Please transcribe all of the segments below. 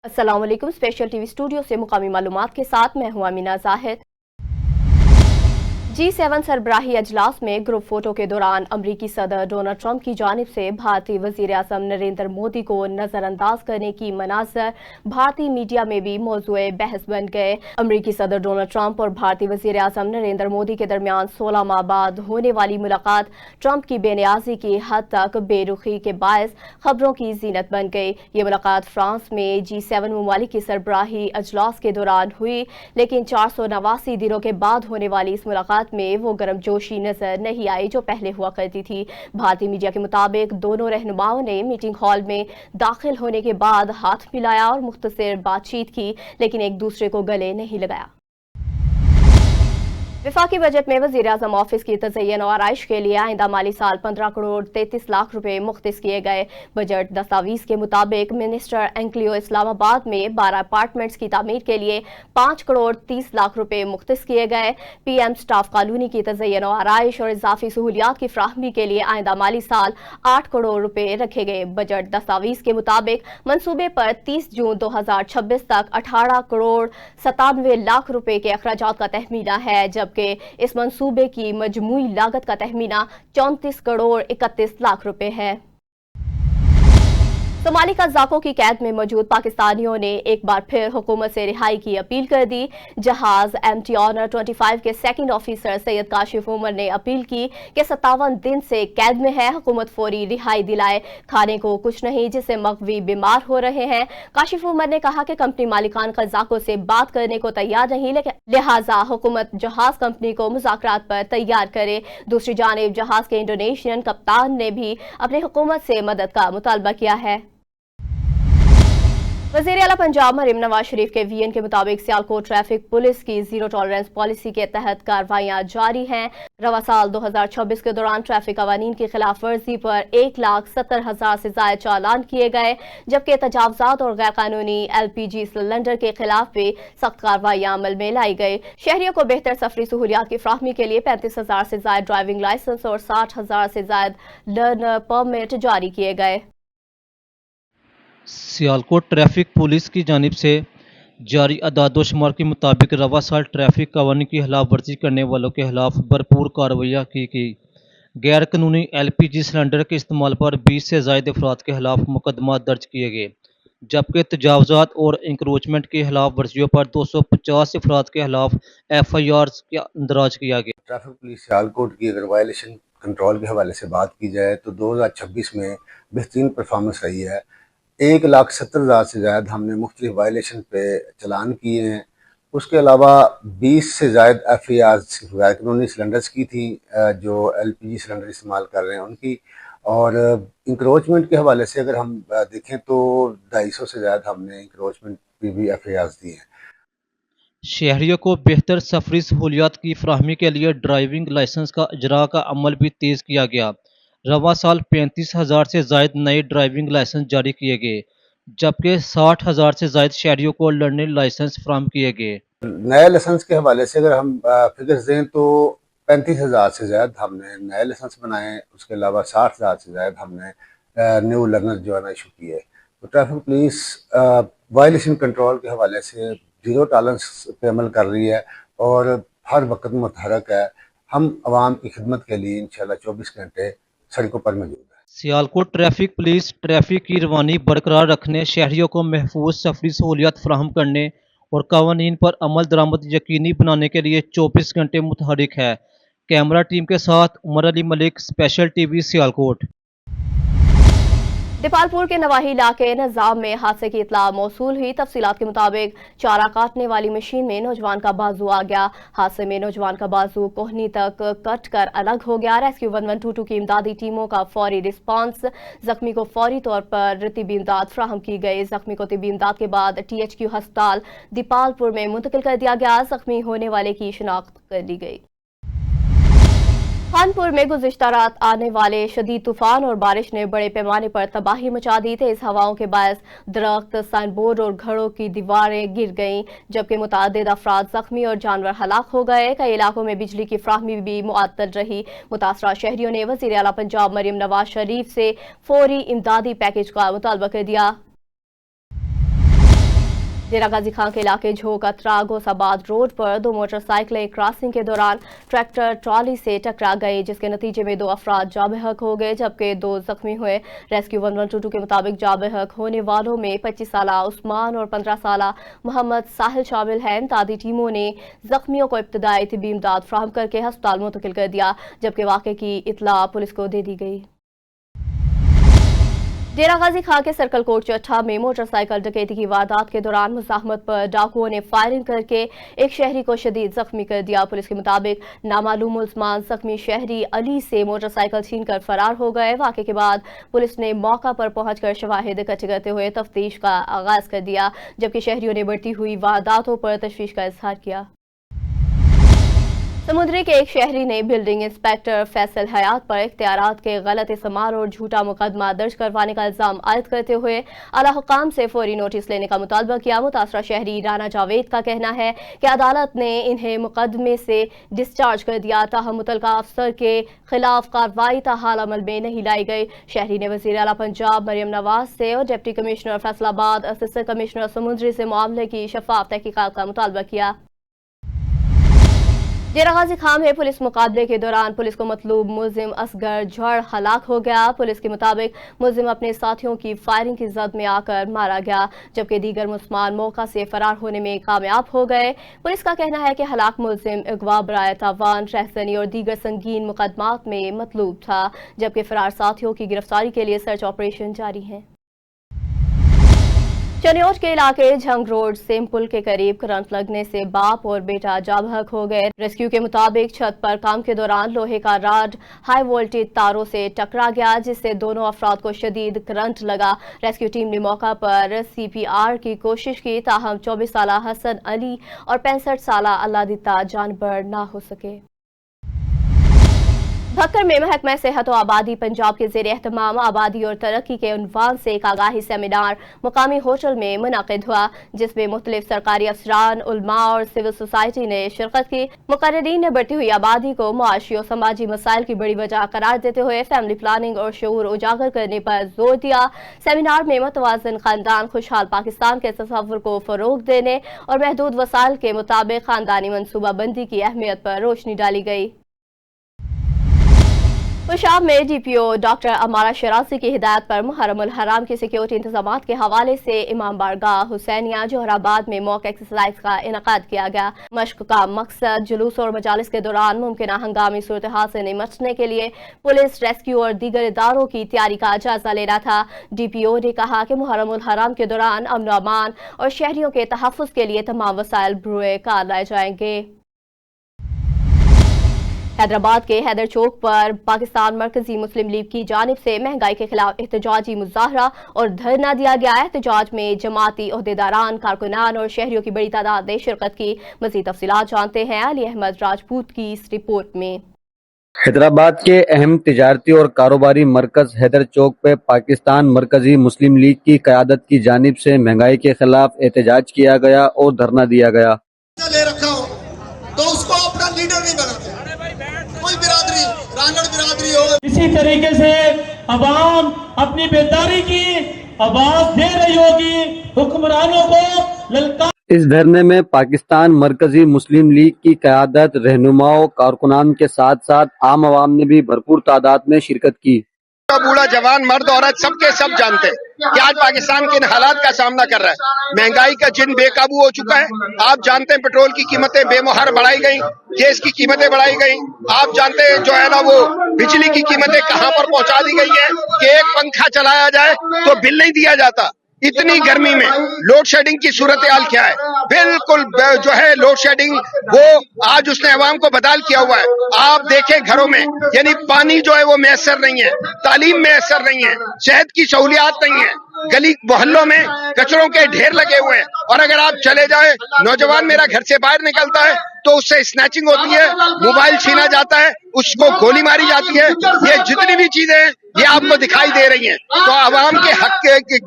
अस्सलाम वालेकुम। Special TV studio से मुकामी मालूमात के साथ मैं हूं अमीना जाहिद। G7 सरबराही अजलास में ग्रुप फोटो के दौरान अमरीकी सदर डोनाल्ड ट्रंप की जानिब से भारतीय वजीर आज़म नरेंद्र मोदी को नजरअंदाज करने की मनाज़र भारतीय मीडिया में भी मौज़ूए बहस बन गए। अमरीकी सदर डोनाल्ड ट्रंप और भारतीय वजीर आज़म नरेंद्र मोदी के दरमियान 16 माह बाद होने वाली मुलाकात ट्रंप की बेनियाजी की हद तक बेरुखी के बायस खबरों की जीनत बन गई। ये मुलाकात फ्रांस में G7 ममालिक की सरबराही अजलास के दौरान हुई, लेकिन 489 दिनों के बाद होने वाली इस मुलाकात में वो गर्मजोशी नजर नहीं आई जो पहले हुआ करती थी। भारतीय मीडिया के मुताबिक दोनों रहनुमाओं ने मीटिंग हॉल में दाखिल होने के बाद हाथ मिलाया और मुख्तसर बातचीत की, लेकिन एक दूसरे को गले नहीं लगाया। वफाकी बजट में वज़ीर आज़म ऑफिस की तज़य्युन और आराइश के लिए आइंदा माली साल 15 करोड़ 33 लाख रुपए मुख्तस किए गए। बजट दस्तावीज़ के मुताबिक मिनिस्टर एंक्लियो इस्लामाबाद में 12 अपार्टमेंट्स की तामीर के लिए 5 करोड़ 30 लाख रुपए मुख्तस किए गए। PM स्टाफ कॉलोनी की तज़य्युन और आराइश और इजाफी सहूलियात की फ्राहमी के लिए आइंदा माली साल 8 करोड़ रुपए रखे गए। बजट दस्तावीज़ के मुताबिक मनसूबे पर 30 जून 2026 तक 18 करोड़ 97 लाख रुपए के अखराजात का तहमीना है, जबकि इस मंसूबे की मजमूई लागत का तहमीना 34 करोड़ 31 लाख रुपए है। सोमाली कज़ाकों की कैद में मौजूद पाकिस्तानियों ने एक बार फिर हुकूमत से रिहाई की अपील कर दी। जहाज MT ऑनर 25 के सेकंड ऑफिसर सैयद काशिफ उमर ने अपील की कि 57 दिन से कैद में है, हुकूमत फौरी रिहाई दिलाए। खाने को कुछ नहीं जिससे मगवी बीमार हो रहे हैं। काशिफ उमर ने कहा कि कंपनी मालिकान कज़ाकों से बात करने को तैयार नहीं, लिहाजा हुकूमत जहाज कंपनी को मुज़ाकरात पर तैयार करे। दूसरी जानिब जहाज के इंडोनेशियन कप्तान ने भी अपनी हुकूमत से मदद का मुतालबा किया है। वज़ीर आला पंजाब मरीम नवाज शरीफ के VN के मुताबिक सियालकोट ट्रैफिक पुलिस की जीरो टॉलरेंस पॉलिसी के तहत कार्रवाइयां जारी हैं। रवा साल 2026 के दौरान ट्रैफिक कवानीन की खिलाफ वर्जी पर 1,70,000 से ज्यादा चालान किए गए, जबकि तजावजात और गैर कानूनी LPG सिलेंडर के खिलाफ भी सख्त कार्रवाइयां अमल में लाई गई। शहरियों को बेहतर सफरी सहूलियात की फ्राहमी के लिए 35,000 से ज्यादा ड्राइविंग लाइसेंस और 60,000 से ज्यादा लर्नर परमिट जारी किए गए। सियालकोट ट्रैफिक पुलिस की जानिब से जारी अदाद-ओ-शुमार के मुताबिक रवा साल ट्रैफिक कवानीन की खिलाफ वर्जी करने वालों के खिलाफ भरपूर कार्रवाइयाँ की गई। गैर कानूनी LPG सिलेंडर के इस्तेमाल पर 20 से ज़ायद अफराद के खिलाफ मुकदमा दर्ज किए गए, जबकि तजावजात और इंक्रोचमेंट की खिलाफ वर्जियों पर 250 अफराद के खिलाफ FIR अंदराज किया गया। ट्रैफिक पुलिस सियालकोट की अगर वायलेशन कंट्रोल के हवाले से बात की जाए तो 2026 में बेहतरीन परफॉर्मेंस रही है। 1,70,000 से ज़्यादा हमने मुख्तलिफ वायलेशन पे चलान किए हैं। उसके अलावा 20 से ज़्यादा FIRs गैर कानूनी सिलेंडर्स की थी, जो LPG सिलेंडर इस्तेमाल कर रहे हैं उनकी। और इंक्रोचमेंट के हवाले से अगर हम देखें तो 250 से ज़्यादा हमने इंक्रोचमेंट पे भी FIRs दी हैं। शहरियों को बेहतर सफरी सहूलियात की फ्राहमी के लिए ड्राइविंग लाइसेंस का इजरा का अमल भी तेज़ किया गया। रवा साल 35,000 से ज़ायद नए ड्राइविंग लाइसेंस जारी किए गए, जबकि 60,000 से ज़ायद शहरियों को लर्निंग लाइसेंस फ्राहम किए गए। नए लाइसेंस के हवाले से अगर हम फिगर्स दें तो 35,000 से ज़्यादा हमने नए लाइसेंस बनाए। उसके अलावा 60,000 से ज़्यादा हमने न्यू लर्नर जो है ना इशू किए। तो ट्रैफिक पुलिस वायलेशन कंट्रोल के हवाले से जीरो टॉलरेंस पे अमल कर रही है और हर वक्त मुतहरक है। हम आवाम की खिदमत के लिए इंशाल्लाह 24 घंटे सड़कों पर मौजूद है। सियालकोट ट्रैफिक पुलिस ट्रैफिक की रवानी बरकरार रखने, शहरियों को महफूज सफरी सहूलियात फराहम करने और कवानीन पर अमल दरामद यकीनी बनाने के लिए 24 घंटे मुतहरिक है। कैमरा टीम के साथ उमर अली मलिक, स्पेशल टीवी सियालकोट। दीपालपुर के नवाही इलाके नजाम में हादसे की इतला मौसूल हुई। तफसीलात के मुताबिक चारा काटने वाली मशीन में नौजवान का बाजू आ गया। हादसे में नौजवान का बाजू कोहनी तक कट कर अलग हो गया। रेस्क्यू 1122 की इमदादी टीमों का फौरी रिस्पांस, जख्मी को फौरी तौर पर तिबी इमदाद फ्राहम की गई। जख्मी को तिबी इमदाद के बाद THQ अस्पताल दीपालपुर में मुंतकिल कर दिया गया। जख्मी होने वाले की शिनाख्त कर ली गई। खानपुर में गुज़िश्ता रात आने वाले शदीद तूफान और बारिश ने बड़े पैमाने पर तबाही मचा दी। तेज हवाओं के बायस दरख्त, साइन बोर्ड और घरों की दीवारें गिर गईं, जबकि मुतअद्दिद अफराद जख्मी और जानवर हलाक हो गए। कई इलाकों में बिजली की फ्राहमी भी मुअत्तल रही। मुतासरा शहरियों ने वज़ीर आला पंजाब मरीम नवाज शरीफ से फौरी इमदादी पैकेज का मुतालबा कर दिया। डेरा गाजी खां के इलाके झोक अतरा गोसाबाद रोड पर दो मोटरसाइकिलें क्रॉसिंग के दौरान ट्रैक्टर ट्रॉली से टकरा गई, जिसके नतीजे में 2 अफराद जाँ बहक हो गए जबकि 2 जख्मी हुए। रेस्क्यू 1122 के मुताबिक जाँ बहक होने वालों में 25 साला उस्मान और 15 साला मोहम्मद साहिल शामिल हैं। इमदादी टीमों ने जख्मियों को इब्तदाई तिब्बी इमदाद फराहम करके अस्पताल मुंतकिल कर दिया, जबकि वाक़े की इत्तला पुलिस को दे दी गई। डेरा गाजी खां के सर्कल कोट चट्ठा में मोटरसाइकिल डकैती की वारदात के दौरान मुजाहमत पर डाकुओं ने फायरिंग करके एक शहरी को शदीद जख्मी कर दिया। पुलिस के मुताबिक नामालूम मुल्जमान जख्मी शहरी अली से मोटरसाइकिल छीनकर फरार हो गए। वाक़े के बाद पुलिस ने मौका पर पहुंचकर शवाहिद इकट्ठे करते हुए तफ्तीश का आगाज कर दिया, जबकि शहरियों ने बढ़ती हुई वारदातों पर तशवीश का इजहार किया। समुद्री के एक शहरी ने बिल्डिंग इंस्पेक्टर फैसल हयात पर इख्तियारात के गलत इस्तेमाल और झूठा मुकदमा दर्ज करवाने का इल्जाम आयद करते हुए आला हुकाम से फौरी नोटिस लेने का मुतालबा किया। मुतासरा शहरी राना जावेद का कहना है कि अदालत ने इन्हें मुकदमे से डिस्चार्ज कर दिया, ताहम मुतलका अफसर के खिलाफ कार्रवाई ताहाल अमल में नहीं लाई गई। शहरी ने वज़ीर आला पंजाब मरियम नवाज से और deputy commissioner Faisalabad assistant commissioner समुद्री से मामले की शफाफ तहकीकात का मुतालबा किया। डेरा गाजी खां में पुलिस मुकाबले के दौरान पुलिस को मतलूब मुलजिम असगर झड़ हलाक हो गया। पुलिस के मुताबिक मुलजिम अपने साथियों की फायरिंग की जद में आकर मारा गया, जबकि दीगर मुल्जमान मौका से फरार होने में कामयाब हो गए। पुलिस का कहना है कि हलाक मुलजिम अगवा बराए तावान, रहसनी और दीगर संगीन मुकदमात में मतलूब था, जबकि फरार साथियों की गिरफ्तारी के लिए सर्च ऑपरेशन जारी है। चनियोट के इलाके झंग रोड सेम पुल के करीब करंट लगने से बाप और बेटा जाँ बहक हो गए। रेस्क्यू के मुताबिक छत पर काम के दौरान लोहे का राड हाई वोल्टेज तारों से टकरा गया, जिससे दोनों अफराद को शदीद करंट लगा। रेस्क्यू टीम ने मौका पर CPR की कोशिश की, ताहम 24 साला हसन अली और 65 साला अल्लाह दिता जानबर ना हो सके। भक्कर में महकमा सेहत और आबादी पंजाब के ज़ेर एहतमाम आबादी और तरक्की के उन्वान से एक आगाही सेमिनार मुकामी होटल में मुनाकिद हुआ, जिसमें मुख्तलिफ सरकारी अफसरान, उलमा और सिविल सोसाइटी ने शिरकत की। मुकर्ररीन ने बढ़ती हुई आबादी को मुआशी और समाजी मसाइल की बड़ी वजह करार देते हुए फैमिली प्लानिंग और शऊर उजागर करने पर जोर दिया। सेमिनार में मुतवाज़िन खानदान खुशहाल पाकिस्तान के तसव्वुर को फरोग देने और महदूद वसाइल के मुताबिक खानदानी मनसूबाबंदी की अहमियत पर रोशनी डाली गई। पेशाब में DPO डॉक्टर अमारा शरासी की हिदायत पर मुहर्रम उल हराम की सिक्योरिटी इंतजामात के हवाले से इमाम बारगाह हुसैनिया जोहराबाद में मॉक एक्सरसाइज का इनकाद किया गया। मश्क का मकसद जुलूस और मजालिस के दौरान मुमकिन हंगामी सूरत हाल से निपटने के लिए पुलिस, रेस्क्यू और दीगर इदारों की तैयारी का जायजा लेना था। DPO ने कहा कि मुहर्रम उल हराम के दौरान अमन व अमान और शहरियों के तहफ़्फ़ुज़ के लिए तमाम वसाइल बरूए कार लाए जाएंगे। हैदराबाद के हैदर चौक पर पाकिस्तान मरकजी मुस्लिम लीग की जानिब से महंगाई के खिलाफ एहतजाजी मुजाहरा और धरना दिया गया। एहतजाज में जमाती ओहदेदारान, कारकुनान और शहरियों की बड़ी तादाद ने शिरकत की। मज़ीद तफसीलात जानते हैं अली अहमद राजपूत की इस रिपोर्ट में। हैदराबाद के अहम तिजारती और कारोबारी मरकज हैदर चौक पे पाकिस्तान मरकजी मुस्लिम लीग की क़यादत की जानिब से महंगाई के खिलाफ एहतजाज किया गया और धरना दिया गया। ले रखा हो तो उसको अपना लीडर नहीं बनाते, कोई बिरादरी, रांगड़ बिरादरी हो। इसी तरीके से अवाम अपनी बेदारी की आवाज दे रही होगी, हुक्मरानों को ललकार। इस धरने में पाकिस्तान मरकजी मुस्लिम लीग की क़यादत, रहनुमाओं, कारकुनान के साथ साथ आम आवाम ने भी भरपूर तादाद में शिरकत की। बूढ़ा जवान मर्द औरत सबके सब जानते हैं कि आज पाकिस्तान किन हालात का सामना कर रहा है। महंगाई का जिन बेकाबू हो चुका है। आप जानते हैं पेट्रोल की कीमतें बेमुहर बढ़ाई गई, गैस की कीमतें बढ़ाई गई। आप जानते हैं जो है ना वो बिजली की कीमतें कहां पर पहुंचा दी गई है कि एक पंखा चलाया जाए तो बिल नहीं दिया जाता। इतनी गर्मी में लोड शेडिंग की सूरत हाल क्या है? बिल्कुल जो है लोड शेडिंग वो आज उसने अवाम को बदहाल किया हुआ है। आप देखें घरों में यानी पानी जो है वो मैसर नहीं है, तालीम मैसर नहीं है, सेहत की सहूलियात नहीं है, गली मोहल्लों में कचरों के ढेर लगे हुए हैं। और अगर आप चले जाए, नौजवान मेरा घर से बाहर निकलता है तो उससे स्नैचिंग होती है, मोबाइल छीना जाता है, उसको गोली मारी जाती है। ये जितनी भी चीजें हैं ये आपको दिखाई दे रही हैं। तो आवाम के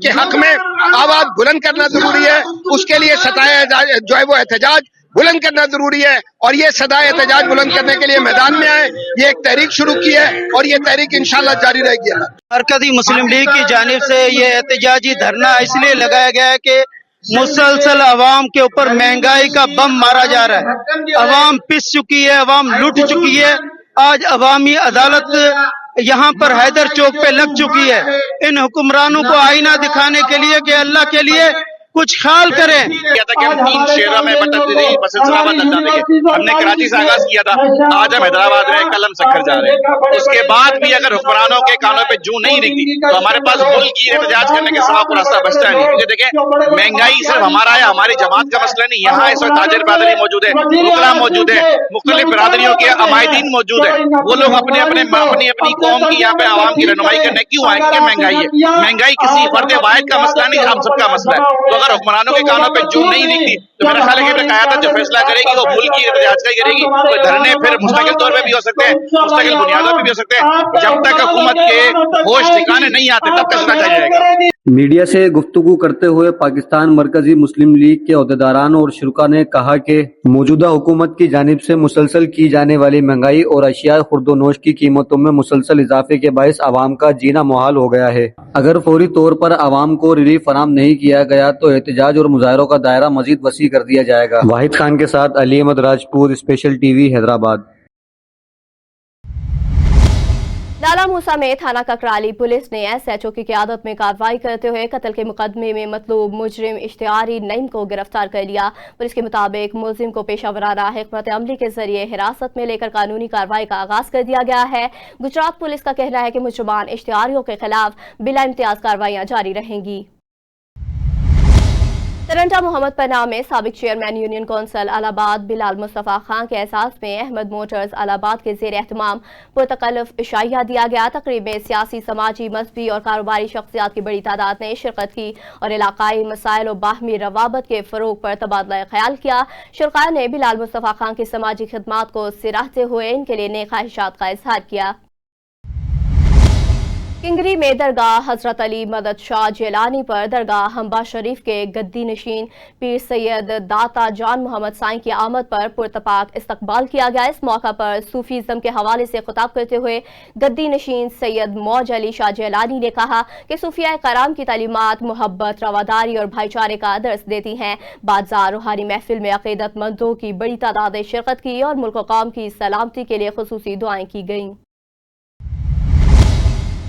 हक में आवाज बुलंद करना जरूरी है। उसके लिए सताया जो है वो एहतजाज बुलंद करना जरूरी है। और ये सदा एहतजाज बुलंद करने के लिए मैदान में आए, ये एक तहरीक शुरू की है और ये तहरीक इंशाल्लाह जारी रहेगी। मरकजी मुस्लिम लीग की जानिब से ये एहतजाजी धरना इसलिए लगाया गया है कि मुसलसल अवाम के ऊपर महंगाई का बम मारा जा रहा है। अवाम पिस चुकी है, अवाम लुट चुकी है। आज अवामी अदालत यहाँ पर हैदर चौक पे लग चुकी है। इन हुक्मरानों को आईना दिखाने के लिए कि अल्लाह के लिए कुछ ख्याल करें। किया था कि हम 3 शहरों में बस इस्लामाबाद तक जाएंगे। हमने कराची से आगाज किया था, आज हम हैदराबाद रहे, कल हम सक्खर जा रहे हैं। उसके बाद भी अगर हुक्मरानों के कानों पे जूं नहीं निकली तो हमारे पास मुल्क की एहतजाज करने के सिवा कोई रास्ता बचता नहीं। क्योंकि देखें, महंगाई सिर्फ हमारा है, हमारी जमात का मसला नहीं। यहाँ इस वक्त ताजिर बरादरी मौजूद है, वकला मौजूद है, मुख्तलिफ बरादरियों के अमायदीन मौजूद है। वो लोग अपनी अपनी कौम की यहाँ पे आवाम की रहनुमाई करने क्यों आए? क्योंकि महंगाई है। महंगाई किसी फर्द वाहिद का मसला नहीं, हम सबका मसला है। तो अगर हुक्मरानों के कानों पे जूं नहीं निकली तो मेरा ख्याल है कि क़यादत जो फैसला करेगी वो मुल्क की एहतजाज का ही करेगी। तो धरने फिर मुस्तकिल तौर पे भी हो सकते हैं, मुस्तकिल बुनियादों पे भी हो सकते हैं। जब तक हुकूमत के होश ठिकाने नहीं आते तब तक सुना जाएगा। मीडिया से गुफ्तगू करते हुए पाकिस्तान मरकजी मुस्लिम लीग के अहदेदारान और शुरा ने कहा कि मौजूदा हुकूमत की जानिब से मुसलसल की जाने वाली महंगाई और अशिया खुर्दोनोश की कीमतों में मुसलसल इजाफे के बायस आवाम का जीना मुहाल हो गया है। अगर फौरी तौर पर आवाम को रिलीफ फराम नहीं किया गया तो एहतजाज और मुजाहरों का दायरा मजीद वसी कर दिया जाएगा। वाहिद खान के साथ अली अहमद राजपूत, स्पेशल टीवी, हैदराबाद। लाला मूसा में थाना ककराली पुलिस ने SHO की क़यादत में कार्रवाई करते हुए कत्ल के मुकदमे में मतलूब मुजरिम इश्तियारी नईम को गिरफ्तार कर लिया। पुलिस के मुताबिक मुलजिम को पेशा वराना हिकमत अमली के जरिए हिरासत में लेकर कानूनी कार्रवाई का आगाज कर दिया गया है। गुजरात पुलिस का कहना है कि मुजरिमान इश्तियारियों के खिलाफ बिला इम्तियाज कार्रवाइयां जारी रहेंगी। तरंटा मोहम्मद पनाह में साबिक chairman union council Allahabad Bilal Mustafa Khan के एहसास में अहमद मोटर्स अलाहाबाद के जेर एहतमाम पुरतकल्लुफ इशाइया दिया गया। तकरीब में सियासी, समाजी, मजहबी और कारोबारी शख्सियात की बड़ी तादाद ने शिरकत की और इलाकाई मसाइल और बाहमी रवाबत के फरोग पर तबादला ख्याल किया। शुरका ने बिलाल मुस्तफ़ा खान की समाजी खिदमात को सिराहते हुए इनके लिए नेक ख्वाहिशात का इजहार किया। किंगरी में दरगाह हजरत अली मदद शाह जेलानी पर दरगाह हम्बा शरीफ के गद्दी नशीन पीर सैयद दाता जान मोहम्मद साईं की आमद पर पुरतपाक इस्तकबाल किया गया। इस मौका पर सूफीज़म के हवाले से खिताब करते हुए गद्दी नशीन सैयद मौज अली शाह जेलानी ने कहा कि सूफिया कराम की तालीमात मोहब्बत, रवादारी और भाईचारे का दर्स देती हैं। बाजार रूहानी महफिल में अकीदतमंदों की बड़ी तादाद ने शिरकत की और मुल्क और कौम की सलामती के लिए खुसूसी दुआएं की गईं।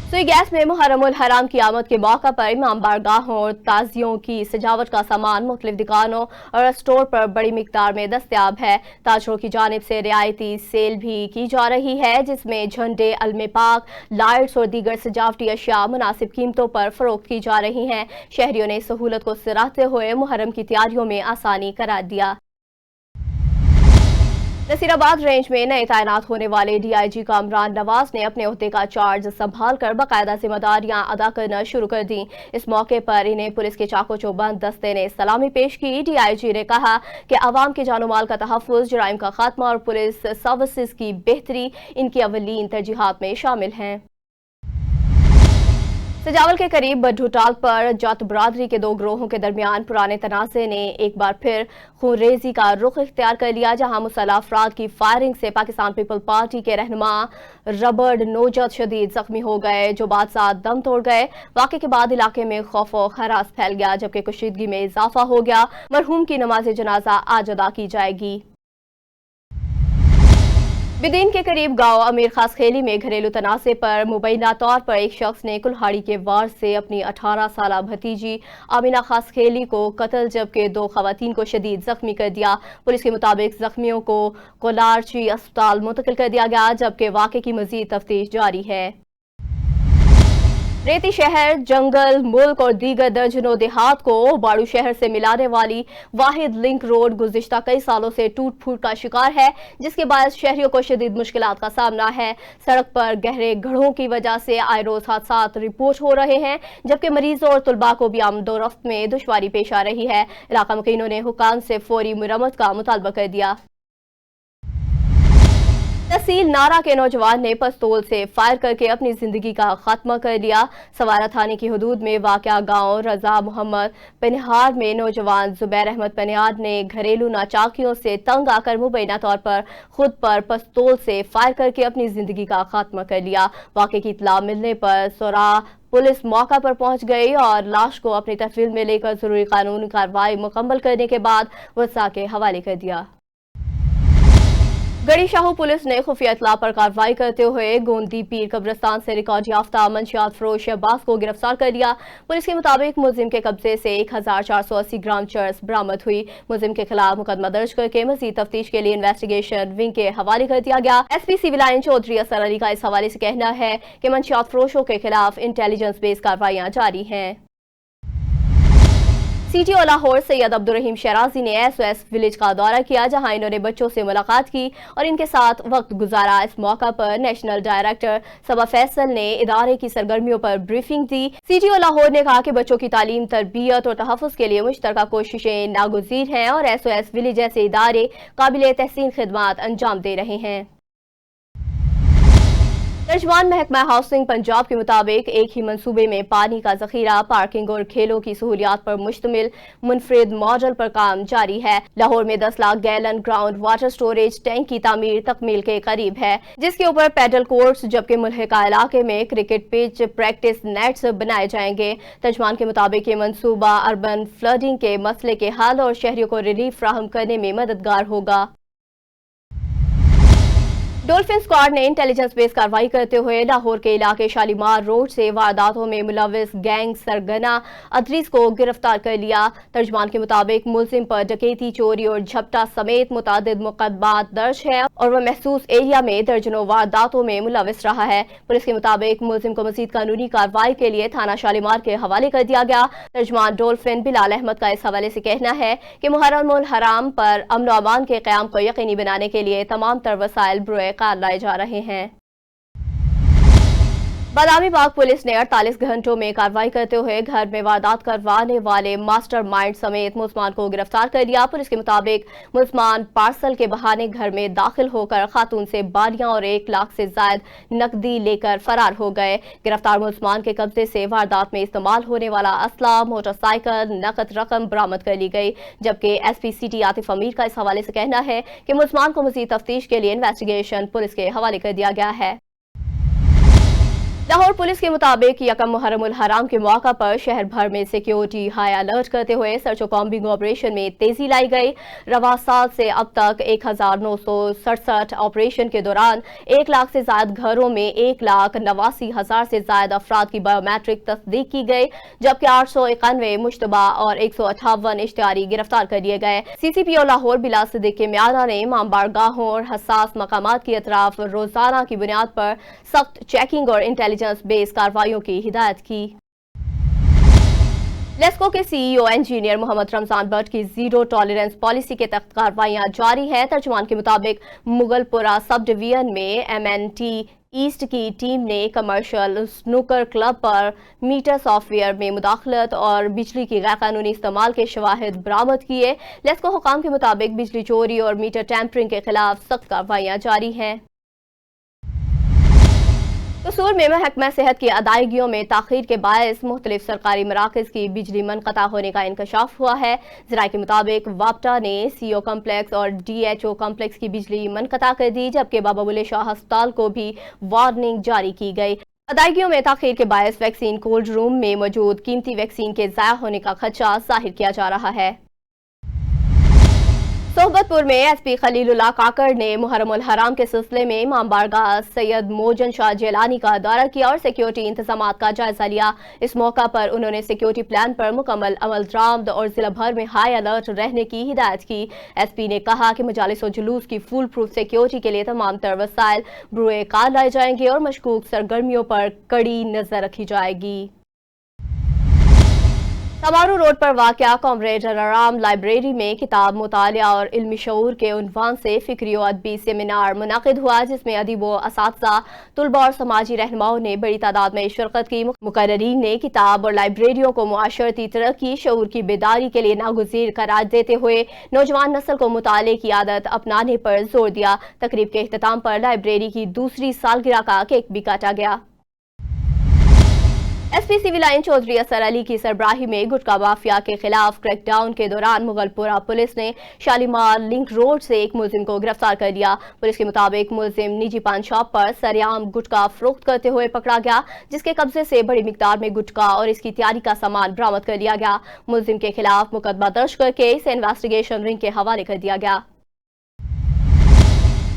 सुई गैस में मुहर्रमुल हराम की आमद के मौका पर इमाम बारगाहों और ताजियों की सजावट का सामान मुख्तलिफ दुकानों और स्टोर पर बड़ी मिकदार में दस्तयाब है। ताजरों की जानिब से रियायती सेल भी की जा रही है, जिसमें झंडे, अलमे पाक, लाइट्स और दीगर सजावटी अशिया मुनासिब कीमतों पर फरोख्त की जा रही हैं। शहरियों ने सहूलत को सराहते हुए मुहर्रम की तैयारियों में आसानी करार दिया। नसीराबाद रेंज में नए तैनात होने वाले DIG कामरान नवाज ने अपने ओहदे का चार्ज संभाल कर बाकायदा जिम्मेदारियां अदा करना शुरू कर दी। इस मौके पर इन्हें पुलिस के चाको चौबंद दस्ते ने सलामी पेश की। DIG ने कहा कि आवाम के जानो माल का तहफ़्फ़ुज़, जराइम का खात्मा और पुलिस सर्विसेज की बेहतरी इनकी अवलीन तरजीहात में शामिल हैं। सजावल के करीब बड्ढूटाल पर जाट बरादरी के 2 ग्रोहों के दरमियान पुराने तनाज़े ने एक बार फिर खूनरेजी का रुख इख्तियार कर लिया, जहां मुसल्लह अफराद की फायरिंग से पाकिस्तान पीपल पार्टी के रहनुमा रबर्ड नौजत शदीद जख्मी हो गए, जो बाद साथ दम तोड़ गए। वाक़े के बाद इलाके में खौफ और हरास फैल गया, जबकि कशीदगी में इजाफा हो गया। मरहूम की नमाज जनाजा आज अदा की जाएगी। बिदीन के करीब गांव अमीर खास खेली में घरेलू तनाज़े पर मुबैना तौर पर एक शख्स ने कुल्हाड़ी के वार से अपनी 18 साला भतीजी आमिना खास खेली को कत्ल, जबकि 2 खवातीन को शदीद जख्मी कर दिया। पुलिस के मुताबिक जख्मियों को कोलारची अस्पताल मुंतकिल कर दिया गया, जबकि वाक़े की मज़ीद तफ्तीश जारी है। रेती शहर, जंगल, मुल्क और दीगर दर्जनों देहात को बाड़ू शहर से मिलाने वाली वाहिद लिंक रोड गुज़िश्ता कई सालों से टूट फूट का शिकार है, जिसके बायस शहरियों को शदीद मुश्किलात का सामना है। सड़क पर गहरे गड्ढों की वजह से आए रोज हादसात रिपोर्ट हो रहे हैं, जबकि मरीजों और तुलबा को भी आमदोरफ्त में दुश्वारी पेश आ रही है। इलाका मुकीनों ने हुकाम से फौरी मुरम्मत का मुतालबा कर दिया। तहसील नारा के नौजवान ने पिस्तौल से फायर करके अपनी जिंदगी का खात्मा कर लिया। सवारा थाने की हदूद में वाक़या गांव रजा मोहम्मद पनिहार में नौजवान जुबैर अहमद पनिहार ने घरेलू नाचाकियों से तंग आकर मुबैना तौर पर खुद पर पिस्तौल से फायर करके अपनी जिंदगी का खात्मा कर लिया। वाक़े की इत्तला मिलने पर सोरा पुलिस मौका पर पहुंच गई और लाश को अपनी तहवील में लेकर जरूरी कानूनी कार्रवाई मुकम्मल करने के बाद वसा के हवाले कर दिया। गढ़ी शाहू पुलिस ने खुफिया इत्तला पर कार्रवाई करते हुए गोंदी पीर कब्रिस्तान से रिकॉर्ड याफ्ता मंशियात फरोश अब्बास को गिरफ्तार कर लिया। पुलिस के मुताबिक मुलजिम के कब्जे से 1480 ग्राम चरस बरामद हुई। मुलजिम के खिलाफ मुकदमा दर्ज करके मजीद तफ्तीश के लिए इन्वेस्टिगेशन विंग के हवाले कर दिया गया। SP सिविल लाइन चौधरी असर अली का इस हवाले से कहना है कि मंशियात फरोशों के खिलाफ इंटेलिजेंस बेस्ड कार्रवाइयां जारी हैं। CTO लाहौर सैयद अब्दुर्रहीम शराजी ने SOS विलेज का दौरा किया, जहां इन्होंने बच्चों से मुलाकात की और इनके साथ वक्त गुजारा। इस मौका पर नेशनल डायरेक्टर सबा फैसल ने इदारे की सरगर्मियों पर ब्रीफिंग दी। CTO लाहौर ने कहा कि बच्चों की तालीम, तरबियत और तहफ़्फ़ुज़ के लिए मुश्तरका कोशिशें नागुज़ीर हैं और SOS विलेज जैसे इदारे काबिल तहसीन खिदमात अंजाम दे रहे हैं। तर्जमान महकमा हाउसिंग पंजाब के मुताबिक एक ही मंसूबे में पानी का जखीरा, पार्किंग और खेलों की सहूलियात पर मुश्तमिल मुनफरिद मॉडल पर काम जारी है। लाहौर में 10 lakh gallon ground water storage tank की तामीर तकमील के करीब है, जिसके ऊपर पैडल कोर्ट्स जबकि मुल्हिका इलाके में क्रिकेट पिच, प्रैक्टिस नेट्स बनाए जाएंगे। तर्जमान के मुताबिक ये मंसूबा अर्बन फ्लडिंग के मसले के हल और शहरियों को रिलीफ फ्राहम करने में मददगार होगा। डॉल्फिन स्क्वाड ने इंटेलिजेंस बेस्ड कार्रवाई करते हुए लाहौर के इलाके शालीमार रोड से वारदातों में मुलविस गैंग सरगना अदरीस को गिरफ्तार कर लिया। तर्जमान के मुताबिक मुलजिम पर डकैती, चोरी और झपटा समेत मुतादिद मुकदमात दर्ज है और वह महसूस एरिया में दर्जनों वारदातों में मुलविस रहा है। पुलिस के मुताबिक मुलजिम को मजीद कानूनी कार्रवाई के लिए थाना शालीमार के हवाले कर दिया गया। तर्जमान डॉल्फिन बिलाल अहमद का इस हवाले से कहना है कि मुहर्रमुल हराम पर अमन व अमान के क़याम को यकीनी बनाने के लिए तमाम तर वसाइल बुरे कार लाए जा रहे हैं। बादामी बाग पुलिस ने 48 घंटों में कार्रवाई करते हुए घर में वारदात करवाने वाले मास्टरमाइंड समेत मुल्जमान को गिरफ्तार कर लिया। पुलिस के मुताबिक मुल्जमान पार्सल के बहाने घर में दाखिल होकर खातून से बालियां और 1 लाख से जायद नकदी लेकर फरार हो गए। गिरफ्तार मुल्जमान के कब्जे से वारदात में इस्तेमाल होने वाला असला, मोटरसाइकिल, नकद रकम बरामद कर ली गई। जबकि SP सिटी आतिफ अमीर का इस हवाले से कहना है कि मुल्जमान को मजीद तफ्तीश के लिए इन्वेस्टिगेशन पुलिस के हवाले कर दिया गया है। लाहौर पुलिस के मुताबिक यकम मुहर्रमुल हराम के मौका पर शहर भर में सिक्योरिटी हाई अलर्ट करते हुए सर्च और कॉम्बिंग ऑपरेशन में तेजी लाई गई। रवा साल से अब तक 1967 ऑपरेशन के दौरान 1 लाख से ज्यादा घरों में 1,89,000 से ज्यादा अफराद की बायोमेट्रिक तस्दीक की गई, जबकि 891 मुश्तबा और 158 इश्तिहारी गिरफ्तार कर लिए गए। CCPO लाहौर बिलाल सिद्दीक के म्यादा ने इमाम बारगाहों और हसास मकामात की अतराफ रोजाना की बुनियाद पर सख्त चेकिंग और इंटेलिजेंस बेस्ड कार्रवाइयों की हिदायत की। लेस्को के CEO इंजीनियर मोहम्मद रमजान भट्ट की जीरो टॉलरेंस पॉलिसी के तहत कार्रवाइयां जारी है। तर्जुमान के मुताबिक मुगलपुरा सब डिवीजन में MNT ईस्ट की टीम ने कमर्शियल स्नूकर क्लब पर मीटर सॉफ्टवेयर में मुदाखलत और बिजली की गैरकानूनी इस्तेमाल के शवाहिद बरामद किए। लेस्को हुकाम के मुताबिक बिजली चोरी और मीटर टैंपरिंग के खिलाफ सख्त कार्रवाइयां जारी हैं। कसूर में महकमा सेहत की अदायगियों में ताखीर के बायस मुख्तलिफ सरकारी मराकज़ की बिजली मनक़ता होने का इंकशाफ हुआ है। ज़राए के मुताबिक वापटा ने CO कम्प्लेक्स और DHO कम्प्लेक्स की बिजली मनक़ता कर दी, जबकि बाबा बुल्ले शाह अस्पताल को भी वार्निंग जारी की गई। अदायगियों में ताखीर के बायस वैक्सीन कोल्ड रूम में मौजूद कीमती वैक्सीन के ज़ाया होने का खदशा जाहिर किया जा रहा है। सोहबतपुर में SP खलीलुल्लाह काकड़ ने मुहर्रमुल हराम के सिलसिले में इमाम बारगाह सैयद मोजन शाह जेलानी का दौरा किया और सिक्योरिटी इंतजामात का जायजा लिया। इस मौका पर उन्होंने सिक्योरिटी प्लान पर मुकम्मल अमल दरामद और जिला भर में हाई अलर्ट रहने की हिदायत की। SP ने कहा कि मजालिस और जुलूस की फुल प्रूफ सिक्योरिटी के लिए तमाम तर वसाइल बुरे कार लाए जाएंगे और मशकूक सरगर्मियों पर कड़ी नजर रखी जाएगी। तमारू रोड पर वाक़या कॉमरेड अलाराम लाइब्रेरी में किताब मुतालिया और इल्मी शऊर के उन्वान से फ़िक्री और अदबी सेमिनार मुनाकिद हुआ, जिसमें अदीब व असातिज़ा, तुलबा और समाजी रहनुमाओं ने बड़ी तादाद में शिरकत की। मुकर्ररीन ने किताब और लाइब्रेरियों को मुआशरती तरक्की, शऊर की बेदारी के लिए नागुज़ीर करार देते हुए नौजवान नस्ल को मुताले की आदत अपनाने पर जोर दिया। तकरीब के इख्तिताम पर लाइब्रेरी की दूसरी सालगिरह का केक भी काटा गया। एसपी सिविल लाइन चौधरी असर अली की सरबराही में गुटखा माफिया के खिलाफ क्रैकडाउन के दौरान मुगलपुरा पुलिस ने शालीमार लिंक रोड से एक मुलजिम को गिरफ्तार कर लिया। पुलिस के मुताबिक मुलजिम निजी पान शॉप पर सरेआम गुटखा फरोख्त करते हुए पकड़ा गया, जिसके कब्जे से बड़ी मिकदार में गुटखा और इसकी तैयारी का सामान बरामद कर लिया गया। मुलजिम के खिलाफ मुकदमा दर्ज करके इसे इन्वेस्टिगेशन विंग के हवाले कर दिया गया।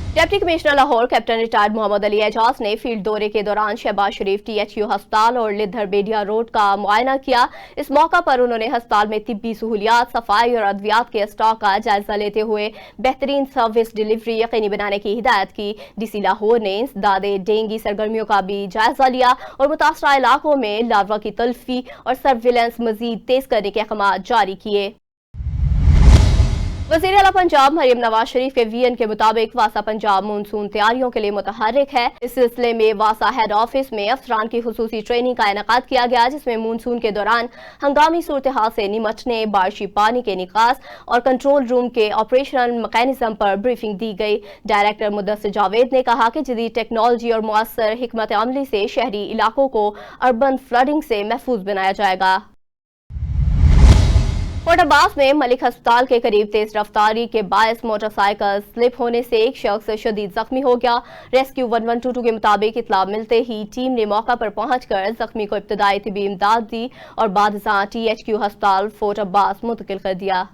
Deputy commissioner Lahore captain retired Mohammad Ali Ejaz ने फील्ड दौरे के दौरान शहबाज शरीफ THU अस्पताल और लिद्धर बेडिया रोड का मुआयना किया। इस मौका पर उन्होंने अस्पताल में तिब्बी सहूलियात, सफाई और अद्वियात के स्टॉक का जायजा लेते हुए बेहतरीन सर्विस डिलीवरी यकीनी बनाने की हिदायत की। DC लाहौर ने इंसदादे डेंगी सरगर्मियों का भी जायजा लिया और मुतासरा इलाकों में लार्वा की तल्फी और सर्विलेंस मजीद तेज करने के अहकाम जारी किए। वज़ीर आला पंजाब मरियम नवाज शरीफ के VN के मुताबिक वासा पंजाब मानसून तैयारियों के लिए मुतहर्रिक है। इस सिलसिले में वासा हेड ऑफिस में अफसरान की खुसूसी ट्रेनिंग का इनेकाद किया गया, जिसमें मानसून के दौरान हंगामी सूरत हाल से निमटने, बारिशी पानी के निकास और कंट्रोल रूम के ऑपरेशनल मैकेनिज्म पर ब्रीफिंग दी गई। डायरेक्टर मुदस्सिर जावेद ने कहा कि जदीद टेक्नोलॉजी और मुअस्सर हिकमत अमली से शहरी इलाकों को अर्बन फ्लडिंग से महफूज बनाया जाएगा। कोट अब्बास में मलिक अस्पताल के करीब तेज रफ्तारी के बायस मोटरसाइकिल स्लिप होने से एक शख्स शदीद जख्मी हो गया। रेस्क्यू 1122 के मुताबिक इतला मिलते ही टीम ने मौका पर पहुंचकर जख्मी को इब्तदाई तिबी इमदाद दी और बाद THQ अस्पताल फोर्ट अब्बास मुंतकिल कर दिया।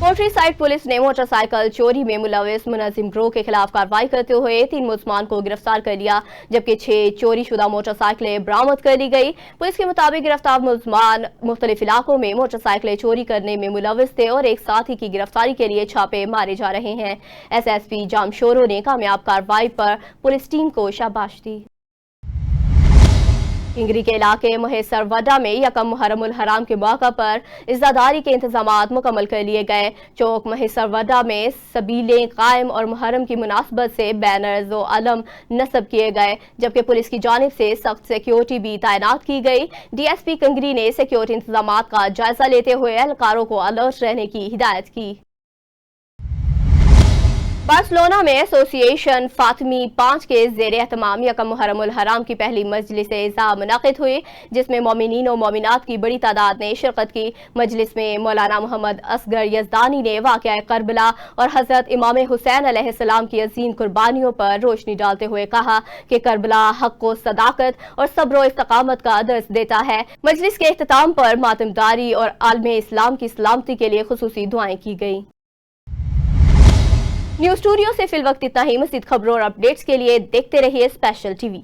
पोल्ट्री साइड पुलिस ने मोटरसाइकिल चोरी में मुलविस मुनज़्ज़िम गिरोह के खिलाफ कार्रवाई करते हुए 3 मुलज़मान को गिरफ्तार कर लिया, जबकि 6 चोरी शुदा मोटरसाइकिलें बरामद कर ली गई। पुलिस के मुताबिक गिरफ्तार मुलज़मान मुख्तलिफ इलाकों में मोटरसाइकिलें चोरी करने में मुलविस थे और एक साथी की गिरफ्तारी के लिए छापे मारे जा रहे हैं। SSP जामशोरो ने कामयाब कार्रवाई पर पुलिस टीम को शाबाश दी। किंगरी के इलाके महेसर वडा में यकम मुहर्रमुल हराम के मौका पर इज़्ज़ादारी के इंतजामात मुकम्मल कर लिए गए। चौक महेसर वडा में सबीलें कायम और मुहर्रम की मुनासबत से बैनर्स व अलम नस्ब किए गए, जबकि पुलिस की जानिब से सख्त सिक्योरिटी भी तैनात की गई। DSP किंगरी ने सिक्योरिटी इंतजामात का जायजा लेते हुए एहलकारों को अलर्ट रहने की हिदायत की। बार्सिलोना में एसोसिएशन फातिमी 5 के ज़ेर एहतमाम यकम मुहर्रमुल हराम की पहली मजलिस इज़्ज़ा मुनाकिद हुई, जिसमें मोमिनीन और मोमिनात की बड़ी तादाद ने शिरकत की। मजलिस में मौलाना मोहम्मद असगर यज़दानी ने वाक़या करबला और हज़रत इमाम हुसैन अलैहिस्सलाम की अज़ीम कुर्बानियों पर रोशनी डालते हुए कहा कि करबला हक़ को सदाकत और सब्र व इस्तकामत का दर्स देता है। मजलिस के इख्तिताम पर मातमदारी और आलमे इस्लाम की सलामती के लिए खुसूसी दुआएं की गई। न्यूज़ स्टूडियो से फिल वक्त इतना ही। मज़ीद खबरों और अपडेट्स के लिए देखते रहिए स्पेशल TV।